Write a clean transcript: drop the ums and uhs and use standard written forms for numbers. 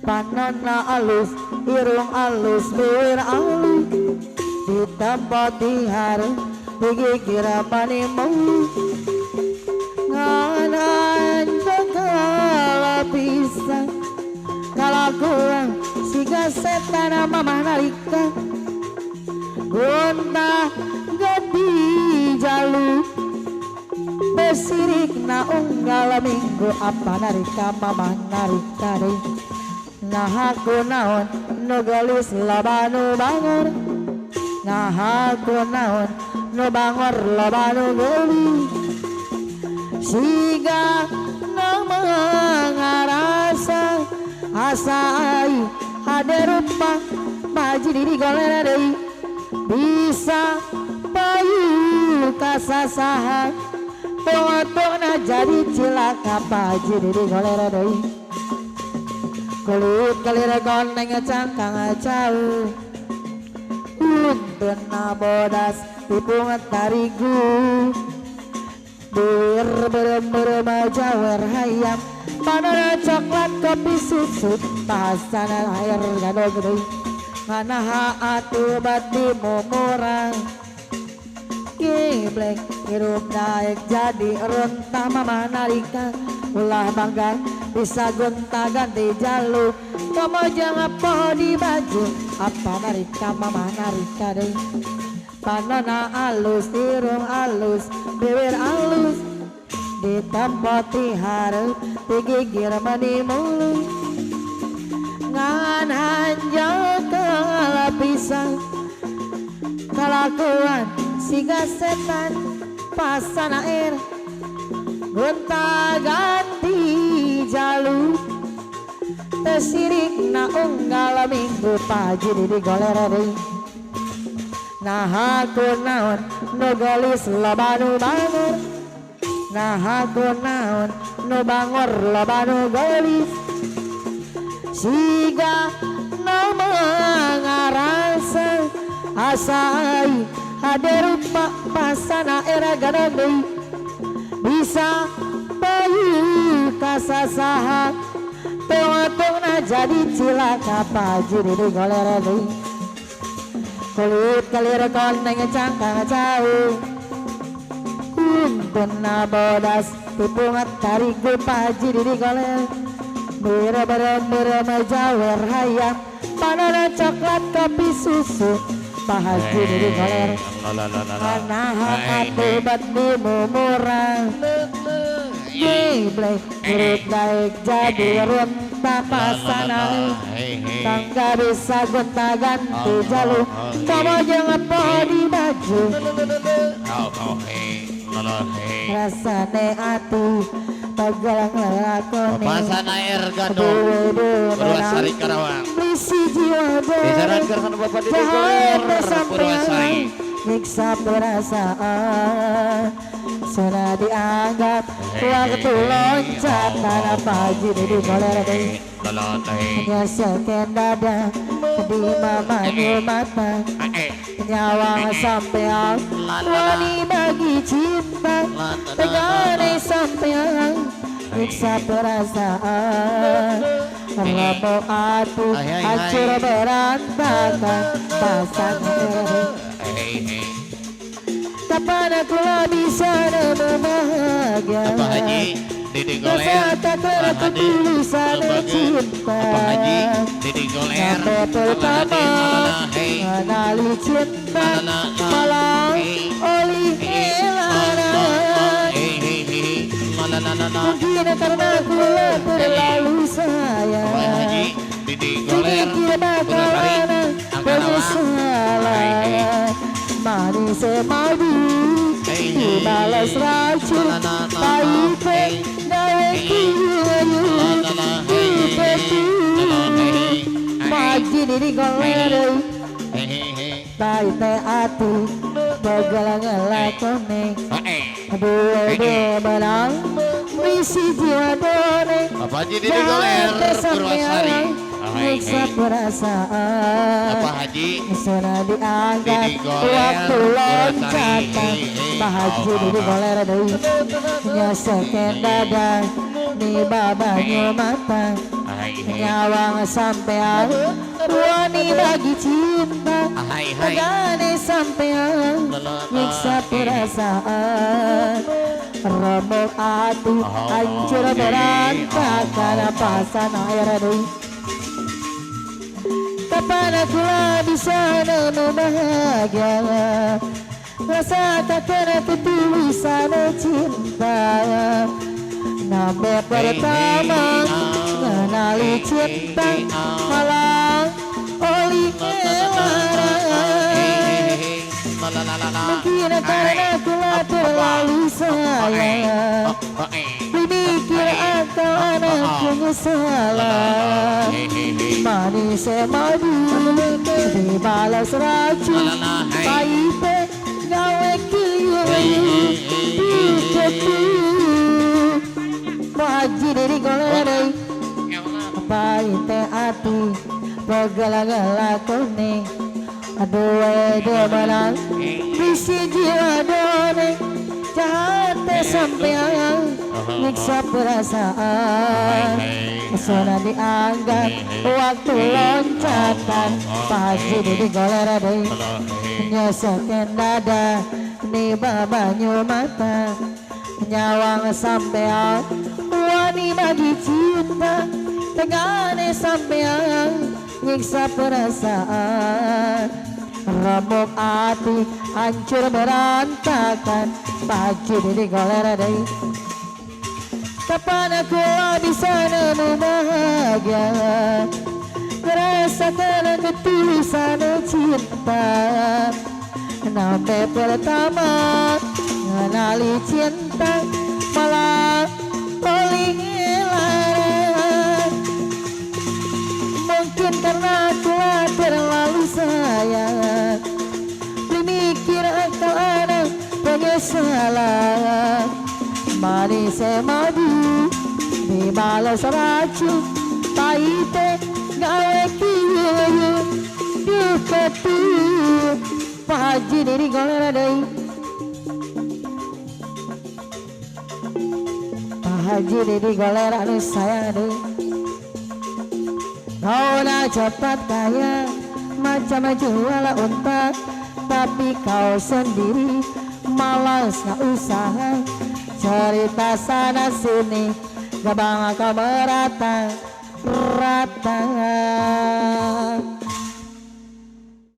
Panonna alus, irung alus, bibir alus, di tempat di hari, digigir manimu, nganan jengkala bisa, kalau kurang siga setan mama narika, gonta gadi jalu, besirik na unggal minggu apa narika mama narika deh. Nah aku naon nugalis labanu bangor, nah aku naon nu bangor labanu geli, siga nama ngarasa asa ai hade rupa maji diri golera deui bisa payu kasasahan tong-tongna jadi cilaka paji diri golera deui. Kulit kelira goneng cangkang jauh, untun bodas tipung tarigu, bir berem jawer hayam, panona coklat kopi susu, pasanan air gado gede, mana haatu bati murah, geblek hirup naik jadi runtah mama narika, ulah bangga. Bisa gonta ganti jalur, kamu jangan po di baju, apa narika mama narika deh. Panona alus, irung alus, bibir alus, di tempat hari, digigir mani mulu, ngan hanjau kala pisang, kelakuan siga setan pasan air, gonta ganti jalu tesirik na unggal minggu paji di golera deui nah aku naon nugalis labanu bangor nah aku naon nu bangor labanu gelis siga nama ngarasa asai hade rupa pasana era gadang deui bisa payu kasasahan tong-tongna jadi cilaka paji di golera deui kulit kelira koneng cangkang jauh untun bodas tipung tarigu paji di golera berem jawer hayam panona coklat kopi susu pahaji di golera karena hati bati murah geblek hirup naik jadi runtah pasangan tangga bisa gonta ganti jalur kamu jangan po di baju rasane ati tegelang lelakoni pasana air gadong Purwasari Karawang berisi jiwa disarankan Bapak di Bogor Purwasari nyiksa perasaan sudah dianggap waktu loncat tanah pagi di golera deui hanya sekian dada di mama mata nyawa sampean wani bagi cinta tegane sampean nyiksa perasaan Rabu atu hancur berantakan pasangan kapan aku bisa bahagia Apa Haji Didi Goler aku bisa cinta Apa Haji Didi Goler sampai pertama mengenali cinta malam oli helana mungkin karena aku terlalu sayang Apa Haji Didi Goler bakalan penyesalan manis madu dibalas racun pahit dari kiyu pagi di golera Paite ati Begalang lakone Aduh barang Misi jiwadone Apa Haji Didi Goler Purwasari. Nyiksa perasaan Apa Haji Sana diangkat Didi Goler Waktu loncatan Purwasari. Pak Haji Didi Goler deui Nyosokeun dada Ni babanya mata Nyawang sampean Wani bagi cinta Tegane sampean Nyiksa perasaan Remuk hati Hancur berantakan Pasan air deui Kapan aku bisa nemu bahagia Rasakan ketulusan cinta Nambe pertama Mengenali cinta Malang oli Mungkin karena aku terlalu sayang Dipikir atau anakku salah Manis madu Dibalas racun Pahit gawe kiyu Diketu Haji Didi Goler Pahit hati Pegalang lakone Aduh menang Bisi jiwa done Jahat sampean Nyiksa perasaan Pesona dianggap Waktu loncatan Pak Haji Didi Goler Nyosokeun dada Ni babanyu mata Nyawang sampean Wani bagi cinta Tegane sampean Nyiksa perasaan Remuk hati Hancur berantakan Pak Haji Didi Goler Kapan aku bisa nemu bahagia Merasakan ketulusan cinta Nambe pertama Mengenali cinta Malah oli larang Mungkin karena aku terlalu sayang Dimikir akal anak penyesalan Manis madu Dibalas racun Pahite gawe kiyu Diketu Pak Haji Didi Goler Pak Haji Didi Goler anu sayang Kau nak cepat kaya Macam jual unta Tapi kau sendiri Malas gak usaha Cerita sana sini Gak bangga kau merata